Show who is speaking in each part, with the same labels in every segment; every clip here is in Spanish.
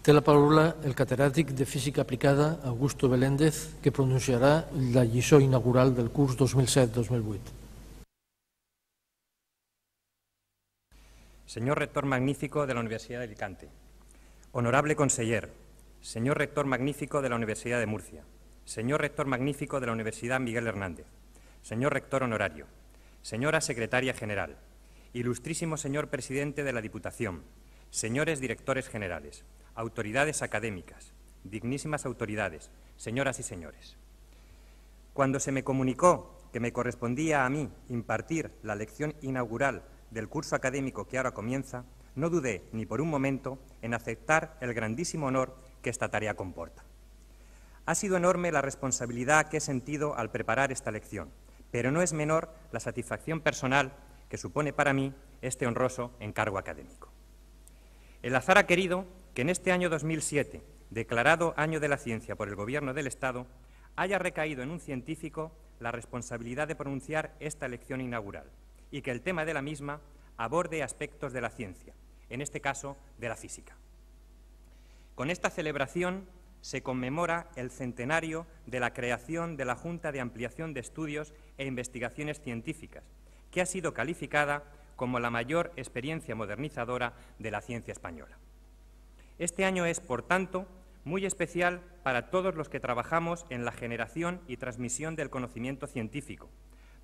Speaker 1: Té la paraula el catedràtic de Física Aplicada, Augusto Beléndez, que pronunciarà la lliçó inaugural del curs 2007-2008.
Speaker 2: Señor Rector Magnífico de la Universidad de Alicante, Honorable Conseller, Señor Rector Magnífico de la Universidad de Murcia, Señor Rector Magnífico de la Universidad Miguel Hernández, Señor Rector Honorario, Señora Secretaria General, Ilustrísimo Señor Presidente de la Diputación, Señores Directores Generales, autoridades académicas, dignísimas autoridades, señoras y señores. Cuando se me comunicó que me correspondía a mí impartir la lección inaugural del curso académico que ahora comienza, no dudé ni por un momento en aceptar el grandísimo honor que esta tarea comporta. Ha sido enorme la responsabilidad que he sentido al preparar esta lección, pero no es menor la satisfacción personal que supone para mí este honroso encargo académico. El azar ha querido que en este año 2007, declarado Año de la Ciencia por el Gobierno del Estado, haya recaído en un científico la responsabilidad de pronunciar esta lección inaugural y que el tema de la misma aborde aspectos de la ciencia, en este caso de la física. Con esta celebración se conmemora el centenario de la creación de la Junta de Ampliación de Estudios e Investigaciones Científicas, que ha sido calificada como la mayor experiencia modernizadora de la ciencia española. Este año es, por tanto, muy especial para todos los que trabajamos en la generación y transmisión del conocimiento científico,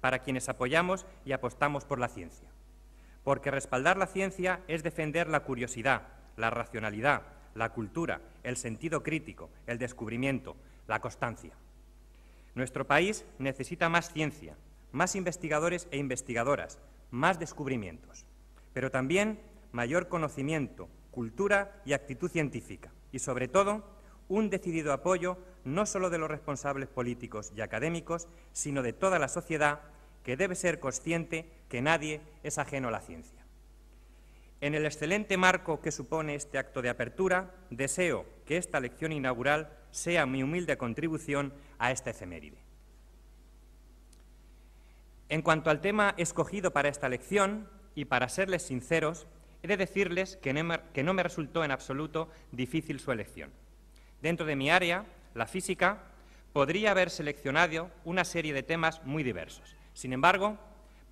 Speaker 2: para quienes apoyamos y apostamos por la ciencia. Porque respaldar la ciencia es defender la curiosidad, la racionalidad, la cultura, el sentido crítico, el descubrimiento, la constancia. Nuestro país necesita más ciencia, más investigadores e investigadoras, más descubrimientos, pero también mayor conocimiento, cultura y actitud científica y, sobre todo, un decidido apoyo no solo de los responsables políticos y académicos, sino de toda la sociedad, que debe ser consciente que nadie es ajeno a la ciencia. En el excelente marco que supone este acto de apertura, deseo que esta lección inaugural sea mi humilde contribución a esta efeméride. En cuanto al tema escogido para esta lección, y para serles sinceros, he de decirles que no me resultó en absoluto difícil su elección. Dentro de mi área, la física, podría haber seleccionado una serie de temas muy diversos. Sin embargo,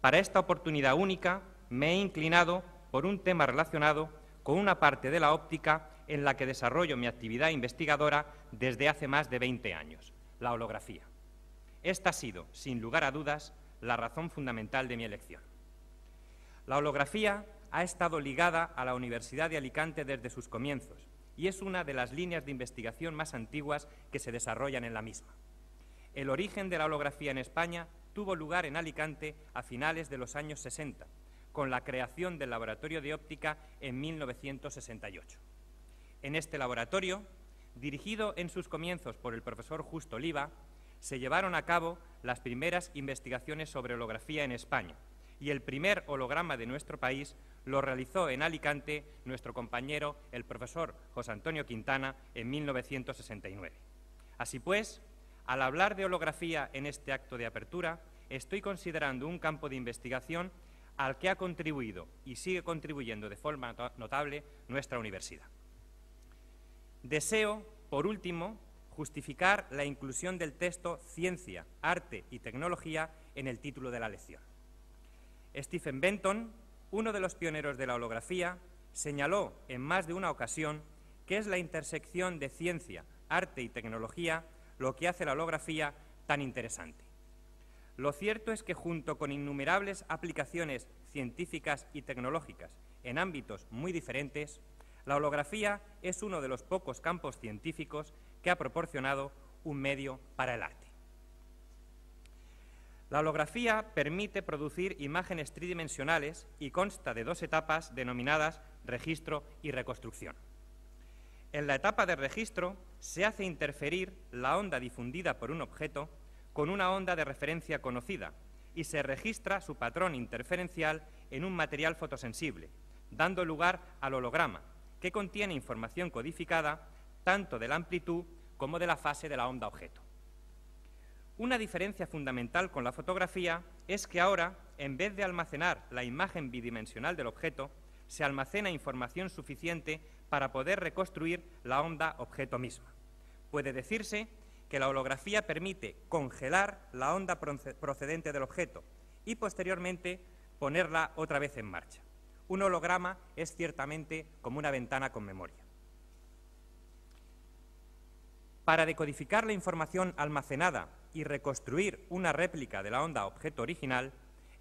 Speaker 2: para esta oportunidad única me he inclinado por un tema relacionado con una parte de la óptica en la que desarrollo mi actividad investigadora desde hace más de 20 años, la holografía. Esta ha sido, sin lugar a dudas, la razón fundamental de mi elección. La holografía ha estado ligada a la Universidad de Alicante desde sus comienzos y es una de las líneas de investigación más antiguas que se desarrollan en la misma. El origen de la holografía en España tuvo lugar en Alicante a finales de los años 60, con la creación del Laboratorio de Óptica en 1968. En este laboratorio, dirigido en sus comienzos por el profesor Justo Oliva, se llevaron a cabo las primeras investigaciones sobre holografía en España, y el primer holograma de nuestro país lo realizó en Alicante nuestro compañero, el profesor José Antonio Quintana, en 1969. Así pues, al hablar de holografía en este acto de apertura, estoy considerando un campo de investigación al que ha contribuido y sigue contribuyendo de forma notable nuestra universidad. Deseo, por último, justificar la inclusión del texto Ciencia, Arte y Tecnología en el título de la lección. Stephen Benton, uno de los pioneros de la holografía, señaló en más de una ocasión que es la intersección de ciencia, arte y tecnología lo que hace la holografía tan interesante. Lo cierto es que junto con innumerables aplicaciones científicas y tecnológicas en ámbitos muy diferentes, la holografía es uno de los pocos campos científicos que ha proporcionado un medio para el arte. La holografía permite producir imágenes tridimensionales y consta de dos etapas denominadas registro y reconstrucción. En la etapa de registro se hace interferir la onda difundida por un objeto con una onda de referencia conocida y se registra su patrón interferencial en un material fotosensible, dando lugar al holograma, que contiene información codificada tanto de la amplitud como de la fase de la onda objeto. Una diferencia fundamental con la fotografía es que ahora, en vez de almacenar la imagen bidimensional del objeto, se almacena información suficiente para poder reconstruir la onda objeto misma. Puede decirse que la holografía permite congelar la onda procedente del objeto y posteriormente ponerla otra vez en marcha. Un holograma es ciertamente como una ventana con memoria. Para decodificar la información almacenada y reconstruir una réplica de la onda objeto original,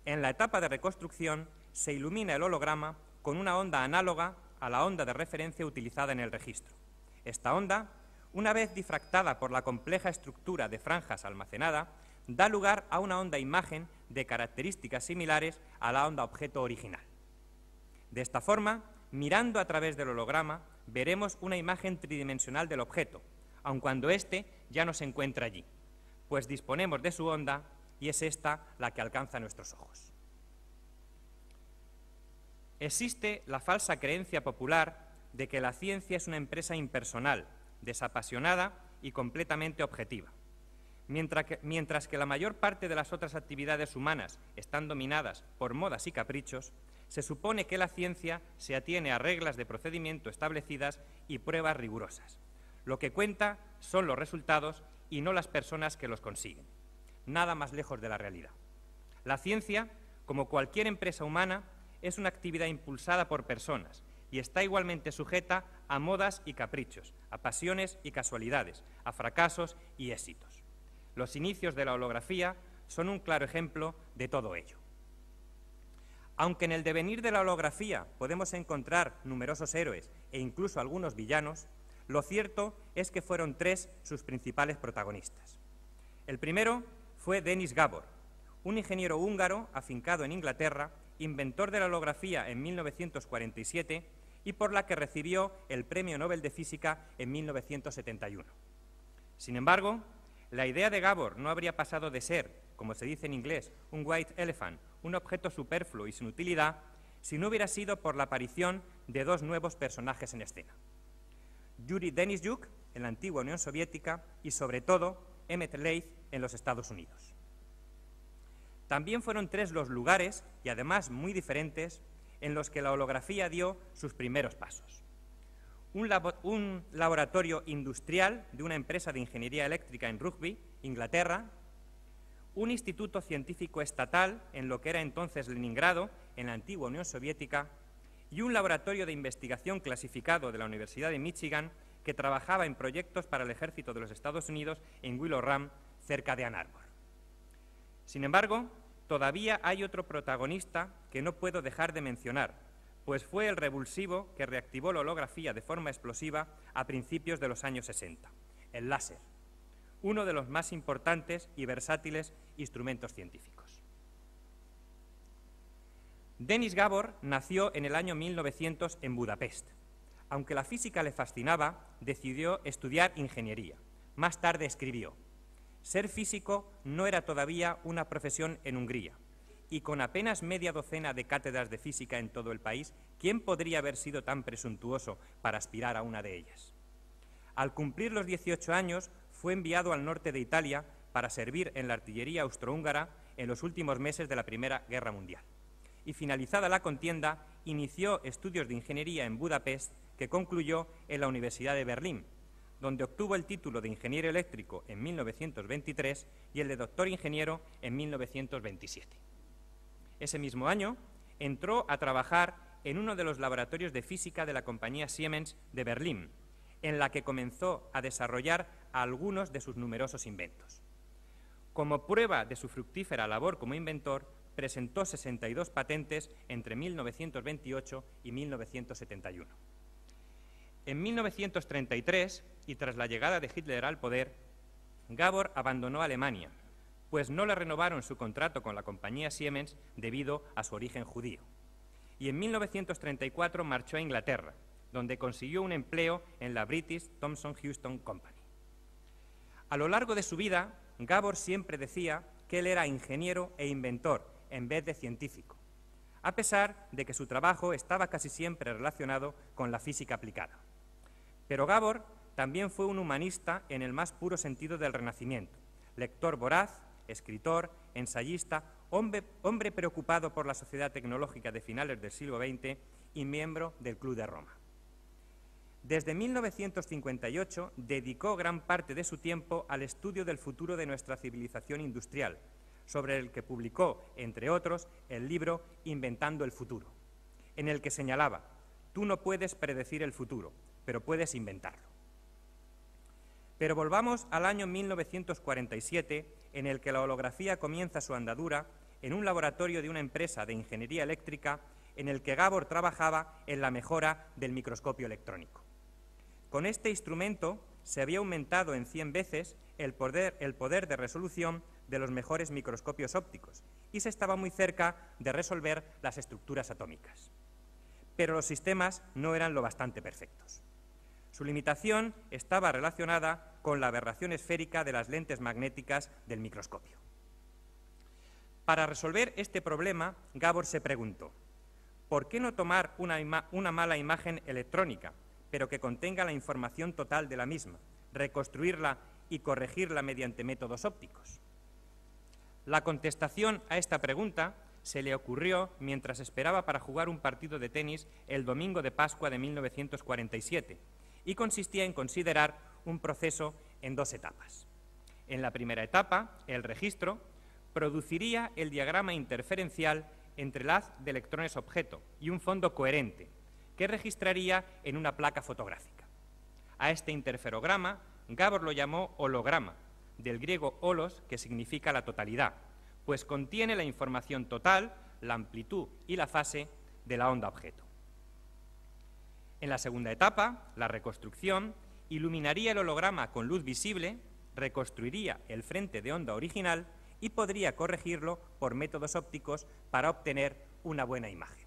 Speaker 2: en la etapa de reconstrucción se ilumina el holograma con una onda análoga a la onda de referencia utilizada en el registro. Esta onda, una vez difractada por la compleja estructura de franjas almacenada, da lugar a una onda imagen de características similares a la onda objeto original. De esta forma, mirando a través del holograma, veremos una imagen tridimensional del objeto, aun cuando éste ya no se encuentra allí, pues disponemos de su onda y es esta la que alcanza nuestros ojos. Existe la falsa creencia popular de que la ciencia es una empresa impersonal, desapasionada y completamente objetiva. Mientras que la mayor parte de las otras actividades humanas están dominadas por modas y caprichos, se supone que la ciencia se atiene a reglas de procedimiento establecidas y pruebas rigurosas. Lo que cuenta son los resultados y no las personas que los consiguen. Nada más lejos de la realidad. La ciencia, como cualquier empresa humana, es una actividad impulsada por personas y está igualmente sujeta a modas y caprichos, a pasiones y casualidades, a fracasos y éxitos. Los inicios de la holografía son un claro ejemplo de todo ello. Aunque en el devenir de la holografía podemos encontrar numerosos héroes e incluso algunos villanos, lo cierto es que fueron tres sus principales protagonistas. El primero fue Denis Gabor, un ingeniero húngaro afincado en Inglaterra, inventor de la holografía en 1947 y por la que recibió el Premio Nobel de Física en 1971. Sin embargo, la idea de Gabor no habría pasado de ser, como se dice en inglés, un white elephant, un objeto superfluo y sin utilidad, si no hubiera sido por la aparición de dos nuevos personajes en escena. Yuri Denisyuk, en la antigua Unión Soviética, y sobre todo Emmett Leith en los Estados Unidos. También fueron tres los lugares, y además muy diferentes, en los que la holografía dio sus primeros pasos. Un laboratorio industrial de una empresa de ingeniería eléctrica en Rugby, Inglaterra, un instituto científico estatal en lo que era entonces Leningrado, en la antigua Unión Soviética, y un laboratorio de investigación clasificado de la Universidad de Michigan que trabajaba en proyectos para el ejército de los Estados Unidos en Willow Run, cerca de Ann Arbor. Sin embargo, todavía hay otro protagonista que no puedo dejar de mencionar, pues fue el revulsivo que reactivó la holografía de forma explosiva a principios de los años 60, el láser, uno de los más importantes y versátiles instrumentos científicos. Denis Gabor nació en el año 1900 en Budapest. Aunque la física le fascinaba, decidió estudiar ingeniería. Más tarde escribió: ser físico no era todavía una profesión en Hungría, y con apenas media docena de cátedras de física en todo el país, ¿quién podría haber sido tan presuntuoso para aspirar a una de ellas? Al cumplir los 18 años, fue enviado al norte de Italia para servir en la artillería austrohúngara en los últimos meses de la Primera Guerra Mundial. Y finalizada la contienda, inició estudios de ingeniería en Budapest que concluyó en la Universidad de Berlín, donde obtuvo el título de ingeniero eléctrico en 1923 y el de doctor ingeniero en 1927. Ese mismo año entró a trabajar en uno de los laboratorios de física de la compañía Siemens de Berlín, en la que comenzó a desarrollar algunos de sus numerosos inventos. Como prueba de su fructífera labor como inventor, presentó 62 patentes entre 1928 y 1971. En 1933, y tras la llegada de Hitler al poder, Gabor abandonó Alemania, pues no le renovaron su contrato con la compañía Siemens debido a su origen judío. Y en 1934 marchó a Inglaterra, donde consiguió un empleo en la British Thomson Houston Company. A lo largo de su vida, Gabor siempre decía que él era ingeniero e inventor, en vez de científico, a pesar de que su trabajo estaba casi siempre relacionado con la física aplicada. Pero Gabor también fue un humanista en el más puro sentido del Renacimiento, lector voraz, escritor, ensayista, hombre preocupado por la sociedad tecnológica de finales del siglo XX y miembro del Club de Roma. Desde 1958 dedicó gran parte de su tiempo al estudio del futuro de nuestra civilización industrial, sobre el que publicó, entre otros, el libro Inventando el futuro, en el que señalaba: tú no puedes predecir el futuro, pero puedes inventarlo. Pero volvamos al año 1947, en el que la holografía comienza su andadura en un laboratorio de una empresa de ingeniería eléctrica en el que Gabor trabajaba en la mejora del microscopio electrónico. Con este instrumento se había aumentado en 100 veces el poder de resolución de los mejores microscopios ópticos y se estaba muy cerca de resolver las estructuras atómicas. Pero los sistemas no eran lo bastante perfectos. Su limitación estaba relacionada con la aberración esférica de las lentes magnéticas del microscopio. Para resolver este problema, Gabor se preguntó: ¿por qué no tomar una mala imagen electrónica, pero que contenga la información total de la misma, reconstruirla y corregirla mediante métodos ópticos? La contestación a esta pregunta se le ocurrió mientras esperaba para jugar un partido de tenis el domingo de Pascua de 1947 y consistía en considerar un proceso en dos etapas. En la primera etapa, el registro produciría el diagrama interferencial entre el haz de electrones objeto y un fondo coherente que registraría en una placa fotográfica. A este interferograma Gabor lo llamó holograma, del griego holos, que significa la totalidad, pues contiene la información total, la amplitud y la fase de la onda objeto. En la segunda etapa, la reconstrucción, iluminaría el holograma con luz visible, reconstruiría el frente de onda original y podría corregirlo por métodos ópticos para obtener una buena imagen.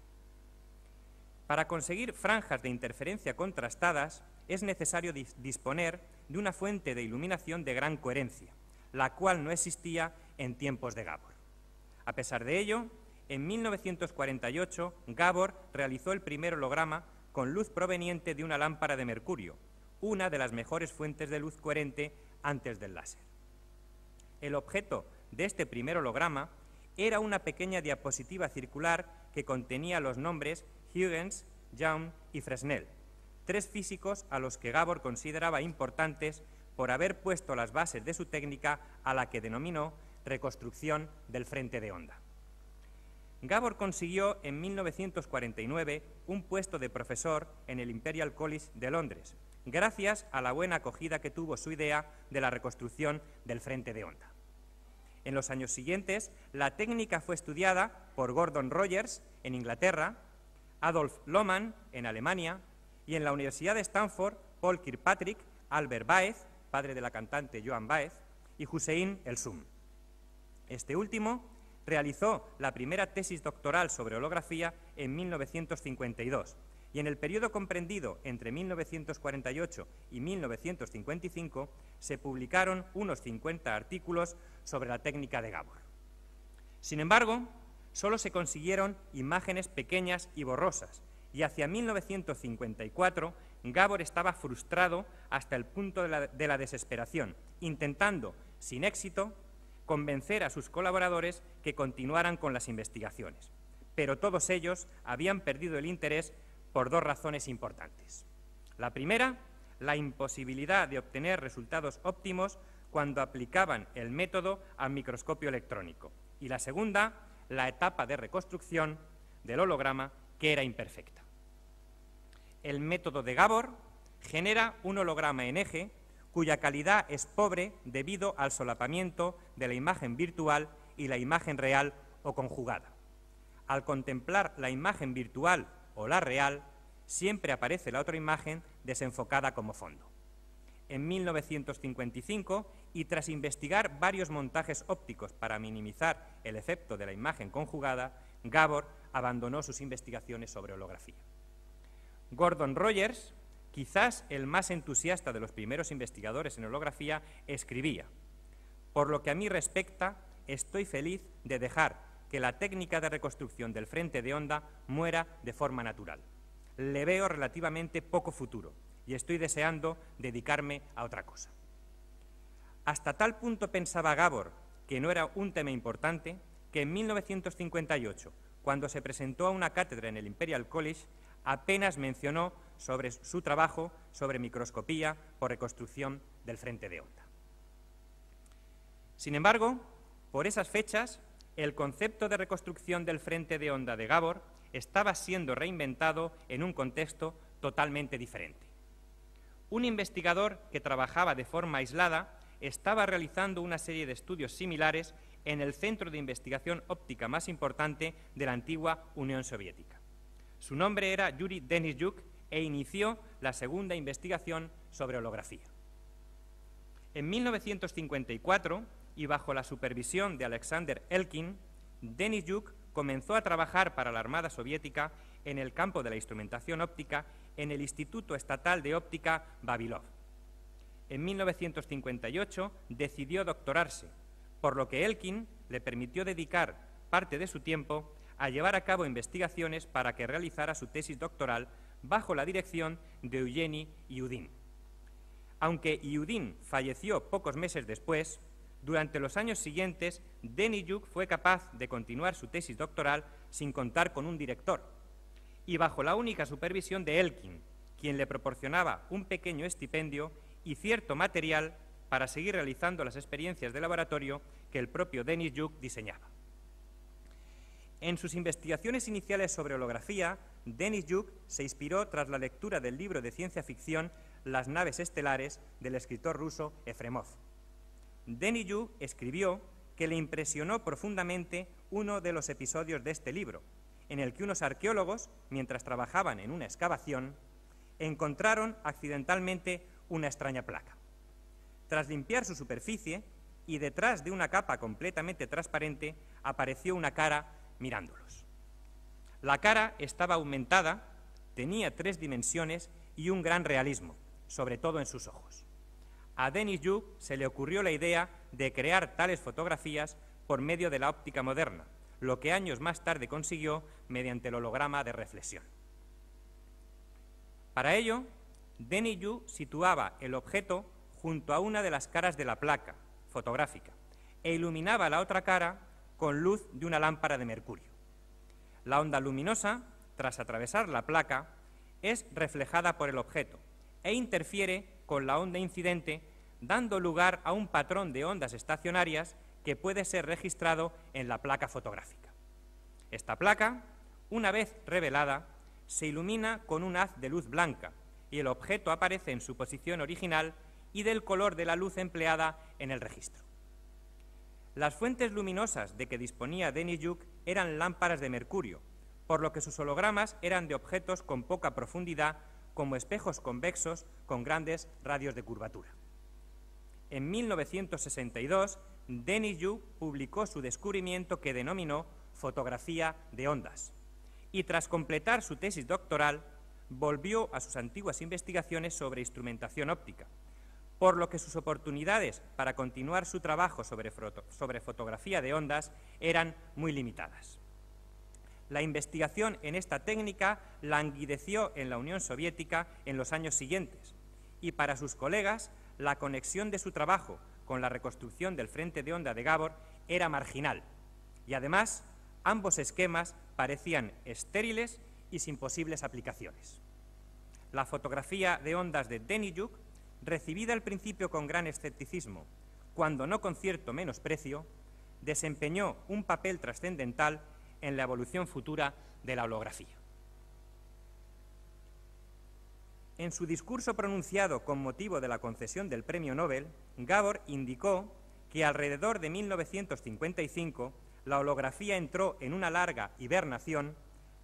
Speaker 2: Para conseguir franjas de interferencia contrastadas es necesario disponer de una fuente de iluminación de gran coherencia, la cual no existía en tiempos de Gabor. A pesar de ello, en 1948 Gabor realizó el primer holograma con luz proveniente de una lámpara de mercurio, una de las mejores fuentes de luz coherente antes del láser. El objeto de este primer holograma era una pequeña diapositiva circular que contenía los nombres Huygens, Young y Fresnel, tres físicos a los que Gabor consideraba importantes por haber puesto las bases de su técnica a la que denominó reconstrucción del frente de onda. Gabor consiguió en 1949 un puesto de profesor en el Imperial College de Londres, gracias a la buena acogida que tuvo su idea de la reconstrucción del frente de onda. En los años siguientes, la técnica fue estudiada por Gordon Rogers en Inglaterra, Adolf Lohmann en Alemania y en la Universidad de Stanford, Paul Kirkpatrick, Albert Baez, padre de la cantante Joan Baez, y Hussein El-Sum. Este último realizó la primera tesis doctoral sobre holografía en 1952 y en el periodo comprendido entre 1948 y 1955 se publicaron unos 50 artículos sobre la técnica de Gabor. Sin embargo, solo se consiguieron imágenes pequeñas y borrosas, y hacia 1954 Gabor estaba frustrado hasta el punto de la desesperación, intentando, sin éxito, convencer a sus colaboradores que continuaran con las investigaciones. Pero todos ellos habían perdido el interés por dos razones importantes. La primera, la imposibilidad de obtener resultados óptimos cuando aplicaban el método al microscopio electrónico. Y la segunda, la etapa de reconstrucción del holograma, que era imperfecta. El método de Gabor genera un holograma en eje cuya calidad es pobre debido al solapamiento de la imagen virtual y la imagen real o conjugada. Al contemplar la imagen virtual o la real, siempre aparece la otra imagen desenfocada como fondo. En 1955, y tras investigar varios montajes ópticos para minimizar el efecto de la imagen conjugada, Gabor abandonó sus investigaciones sobre holografía. Gordon Rogers, quizás el más entusiasta de los primeros investigadores en holografía, escribía: «Por lo que a mí respecta, estoy feliz de dejar que la técnica de reconstrucción del frente de onda muera de forma natural. Le veo relativamente poco futuro y estoy deseando dedicarme a otra cosa». Hasta tal punto pensaba Gabor que no era un tema importante que en 1958, cuando se presentó a una cátedra en el Imperial College, apenas mencionó sobre su trabajo sobre microscopía por reconstrucción del frente de onda. Sin embargo, por esas fechas, el concepto de reconstrucción del frente de onda de Gabor estaba siendo reinventado en un contexto totalmente diferente. Un investigador que trabajaba de forma aislada estaba realizando una serie de estudios similares en el centro de investigación óptica más importante de la antigua Unión Soviética. Su nombre era Yuri Denisyuk e inició la segunda investigación sobre holografía. En 1954, y bajo la supervisión de Alexander Elkin, Denisyuk comenzó a trabajar para la Armada Soviética en el campo de la instrumentación óptica en el Instituto Estatal de Óptica Vavilov. En 1958 decidió doctorarse, por lo que Elkin le permitió dedicar parte de su tiempo a llevar a cabo investigaciones para que realizara su tesis doctoral bajo la dirección de Eugeni Iudin. Aunque Iudin falleció pocos meses después, durante los años siguientes, Denisyuk fue capaz de continuar su tesis doctoral sin contar con un director y bajo la única supervisión de Elkin, quien le proporcionaba un pequeño estipendio y cierto material para seguir realizando las experiencias de laboratorio que el propio Denisyuk diseñaba. En sus investigaciones iniciales sobre holografía, Denisyuk se inspiró tras la lectura del libro de ciencia ficción Las naves estelares del escritor ruso Efremov. Denisyuk escribió que le impresionó profundamente uno de los episodios de este libro, en el que unos arqueólogos, mientras trabajaban en una excavación, encontraron accidentalmente una extraña placa. Tras limpiar su superficie y detrás de una capa completamente transparente apareció una cara mirándolos. La cara estaba aumentada, tenía 3 dimensiones y un gran realismo, sobre todo en sus ojos. A Denisyuk se le ocurrió la idea de crear tales fotografías por medio de la óptica moderna, lo que años más tarde consiguió mediante el holograma de reflexión. Para ello, Denisyuk situaba el objeto junto a una de las caras de la placa fotográfica e iluminaba la otra cara con luz de una lámpara de mercurio. La onda luminosa, tras atravesar la placa, es reflejada por el objeto e interfiere con la onda incidente, dando lugar a un patrón de ondas estacionarias que puede ser registrado en la placa fotográfica. Esta placa, una vez revelada, se ilumina con un haz de luz blanca y el objeto aparece en su posición original y del color de la luz empleada en el registro. Las fuentes luminosas de que disponía Denisyuk eran lámparas de mercurio, por lo que sus hologramas eran de objetos con poca profundidad, como espejos convexos con grandes radios de curvatura. En 1962, Denisyuk publicó su descubrimiento que denominó fotografía de ondas, y tras completar su tesis doctoral, volvió a sus antiguas investigaciones sobre instrumentación óptica, por lo que sus oportunidades para continuar su trabajo sobre fotografía de ondas eran muy limitadas. La investigación en esta técnica languideció en la Unión Soviética en los años siguientes, y para sus colegas la conexión de su trabajo con la reconstrucción del frente de onda de Gabor era marginal, y además ambos esquemas parecían estériles y sin posibles aplicaciones. La fotografía de ondas de Denisyuk, recibida al principio con gran escepticismo, cuando no con cierto menosprecio, desempeñó un papel trascendental en la evolución futura de la holografía. En su discurso pronunciado con motivo de la concesión del Premio Nobel, Gabor indicó que alrededor de 1955 la holografía entró en una larga hibernación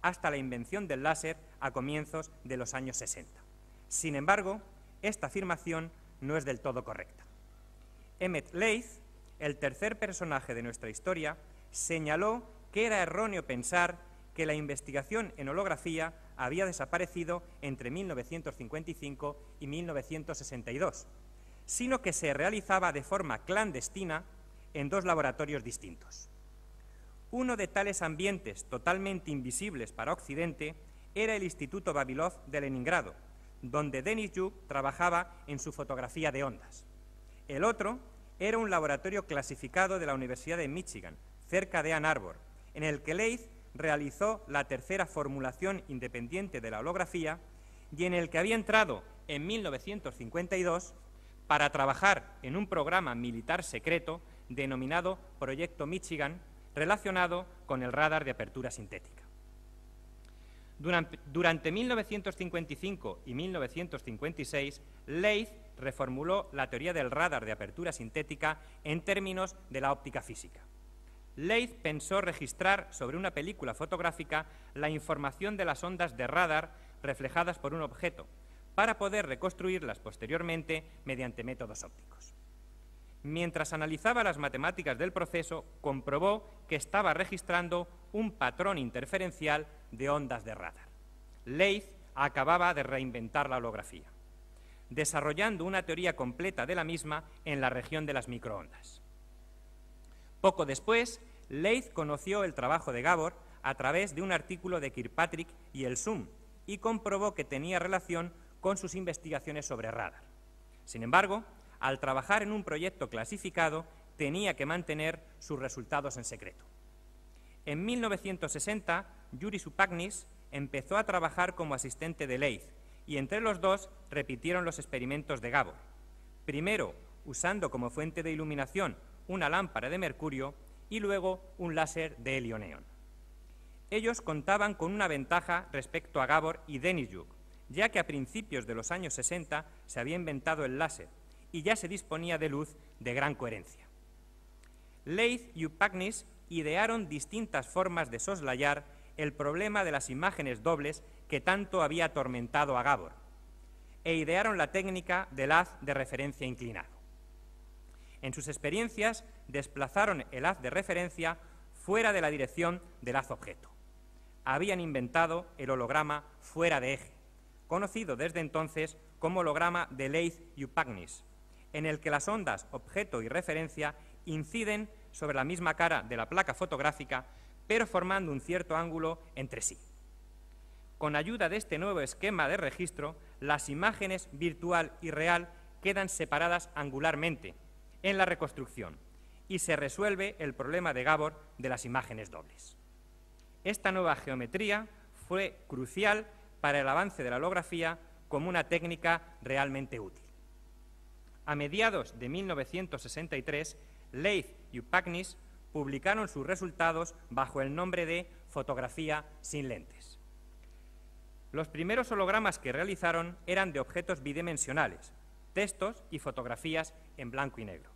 Speaker 2: hasta la invención del láser a comienzos de los años 60. Sin embargo, esta afirmación no es del todo correcta. Emmett Leith, el tercer personaje de nuestra historia, señaló que era erróneo pensar que la investigación en holografía había desaparecido entre 1955 y 1962, sino que se realizaba de forma clandestina en 2 laboratorios distintos. Uno de tales ambientes totalmente invisibles para Occidente era el Instituto Vavilov de Leningrado, donde Denisyuk trabajaba en su fotografía de ondas. El otro era un laboratorio clasificado de la Universidad de Michigan, cerca de Ann Arbor, en el que Leith realizó la tercera formulación independiente de la holografía, y en el que había entrado en 1952 para trabajar en un programa militar secreto denominado Proyecto Michigan, relacionado con el radar de apertura sintética. Durante 1955 y 1956, Leith reformuló la teoría del radar de apertura sintética en términos de la óptica física. Leith pensó registrar sobre una película fotográfica la información de las ondas de radar reflejadas por un objeto, para poder reconstruirlas posteriormente mediante métodos ópticos. Mientras analizaba las matemáticas del proceso, comprobó que estaba registrando un patrón interferencial de ondas de radar. Leith acababa de reinventar la holografía, desarrollando una teoría completa de la misma en la región de las microondas. Poco después, Leith conoció el trabajo de Gabor a través de un artículo de Kirkpatrick y el Zoom y comprobó que tenía relación con sus investigaciones sobre radar. Sin embargo, al trabajar en un proyecto clasificado, tenía que mantener sus resultados en secreto. En 1960, Yuri Supagnis empezó a trabajar como asistente de Leith y entre los dos repitieron los experimentos de Gabor. Primero, usando como fuente de iluminación una lámpara de mercurio y luego un láser de helio-neón. Ellos contaban con una ventaja respecto a Gabor y Denisyuk, ya que a principios de los años 60 se había inventado el láser y ya se disponía de luz de gran coherencia. Leith y Upagnis idearon distintas formas de soslayar el problema de las imágenes dobles que tanto había atormentado a Gabor, e idearon la técnica del haz de referencia inclinado. En sus experiencias desplazaron el haz de referencia fuera de la dirección del haz objeto. Habían inventado el holograma fuera de eje, conocido desde entonces como holograma de Leith y Upagnis, en el que las ondas objeto y referencia inciden sobre la misma cara de la placa fotográfica, pero formando un cierto ángulo entre sí. Con ayuda de este nuevo esquema de registro, las imágenes virtual y real quedan separadas angularmente en la reconstrucción y se resuelve el problema de Gabor de las imágenes dobles. Esta nueva geometría fue crucial para el avance de la holografía como una técnica realmente útil. A mediados de 1963, Leith y Upagnis publicaron sus resultados bajo el nombre de fotografía sin lentes. Los primeros hologramas que realizaron eran de objetos bidimensionales, textos y fotografías en blanco y negro.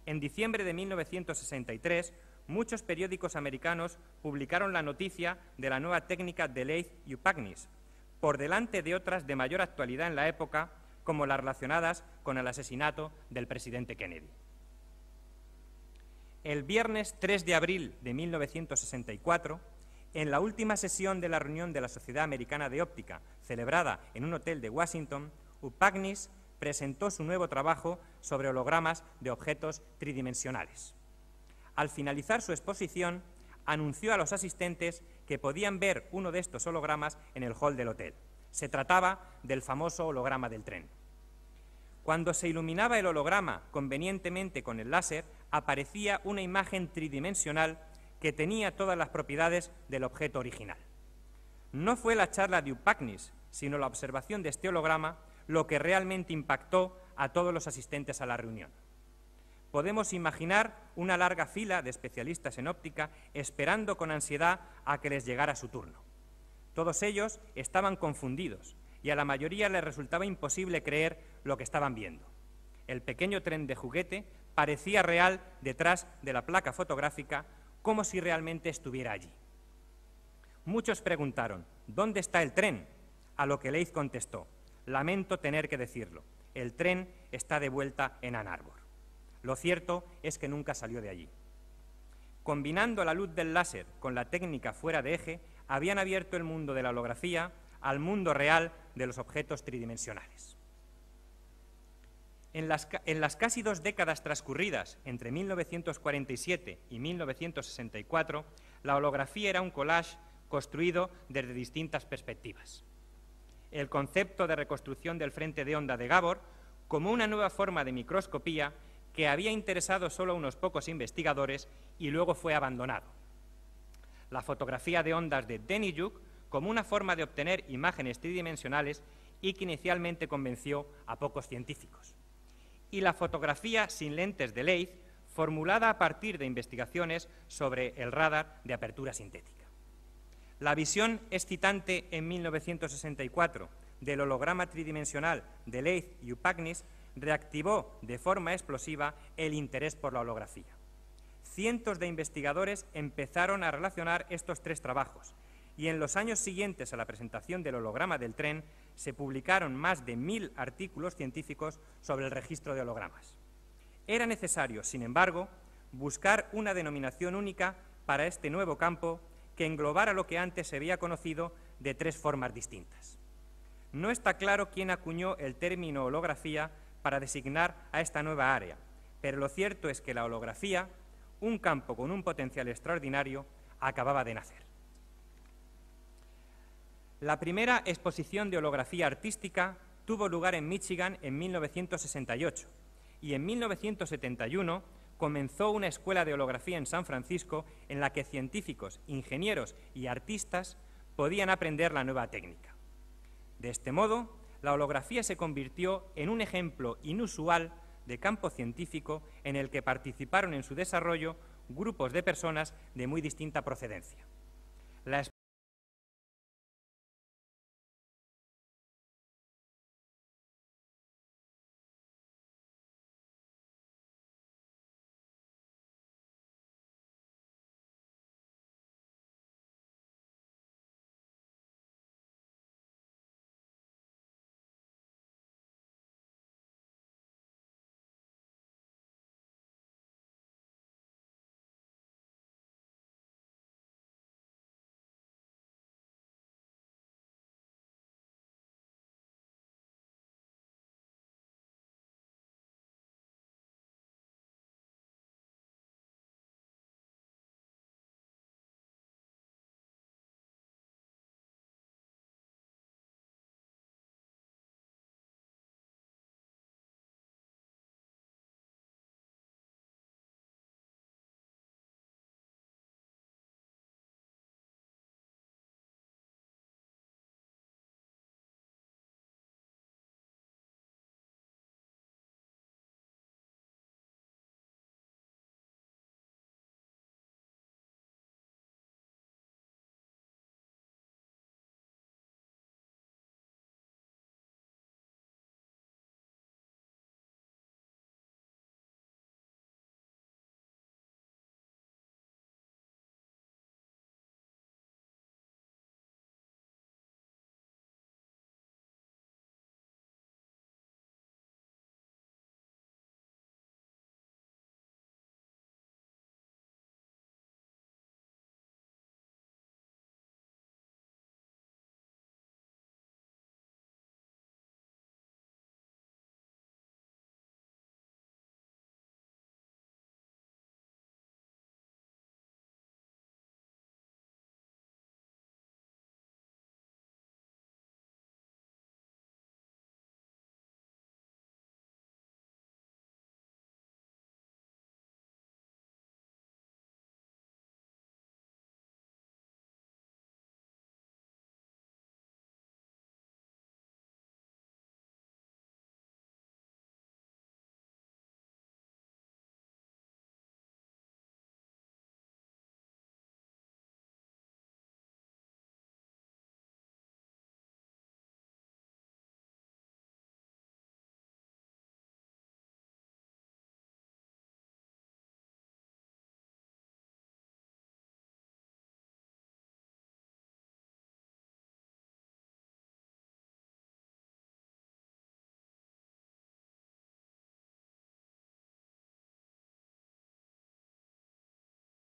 Speaker 2: En diciembre de 1963, muchos periódicos americanos publicaron la noticia de la nueva técnica de Leith y Upagnis, por delante de otras de mayor actualidad en la época, como las relacionadas con el asesinato del presidente Kennedy. El viernes 3 de abril de 1964, en la última sesión de la reunión de la Sociedad Americana de Óptica, celebrada en un hotel de Washington, Upagnis presentó su nuevo trabajo sobre hologramas de objetos tridimensionales. Al finalizar su exposición, anunció a los asistentes que podían ver uno de estos hologramas en el hall del hotel. Se trataba del famoso holograma del tren. Cuando se iluminaba el holograma convenientemente con el láser, aparecía una imagen tridimensional que tenía todas las propiedades del objeto original. No fue la charla de Upagnis, sino la observación de este holograma lo que realmente impactó a todos los asistentes a la reunión. Podemos imaginar una larga fila de especialistas en óptica esperando con ansiedad a que les llegara su turno. Todos ellos estaban confundidos y a la mayoría les resultaba imposible creer lo que estaban viendo. El pequeño tren de juguete parecía real detrás de la placa fotográfica, como si realmente estuviera allí. Muchos preguntaron, ¿dónde está el tren? A lo que Leith contestó, lamento tener que decirlo, el tren está de vuelta en Ann Arbor. Lo cierto es que nunca salió de allí. Combinando la luz del láser con la técnica fuera de eje, habían abierto el mundo de la holografía al mundo real de los objetos tridimensionales. En las casi 2 décadas transcurridas entre 1947 y 1964, la holografía era un collage construido desde distintas perspectivas. El concepto de reconstrucción del frente de onda de Gabor como una nueva forma de microscopía que había interesado solo a unos pocos investigadores y luego fue abandonado. La fotografía de ondas de Denisyuk como una forma de obtener imágenes tridimensionales y que inicialmente convenció a pocos científicos. Y la fotografía sin lentes de Leigh, formulada a partir de investigaciones sobre el radar de apertura sintética. La visión excitante en 1964 del holograma tridimensional de Leigh y Upagnis reactivó de forma explosiva el interés por la holografía. Cientos de investigadores empezaron a relacionar estos tres trabajos y en los años siguientes a la presentación del holograma del tren se publicaron más de 1000 artículos científicos sobre el registro de hologramas. Era necesario, sin embargo, buscar una denominación única para este nuevo campo que englobara lo que antes se había conocido de tres formas distintas. No está claro quién acuñó el término holografía para designar a esta nueva área, pero lo cierto es que la holografía, un campo con un potencial extraordinario, acababa de nacer. La primera exposición de holografía artística tuvo lugar en Michigan en 1968 y en 1971 comenzó una escuela de holografía en San Francisco en la que científicos, ingenieros y artistas podían aprender la nueva técnica. De este modo, la holografía se convirtió en un ejemplo inusual de campo científico en el que participaron en su desarrollo grupos de personas de muy distinta procedencia. La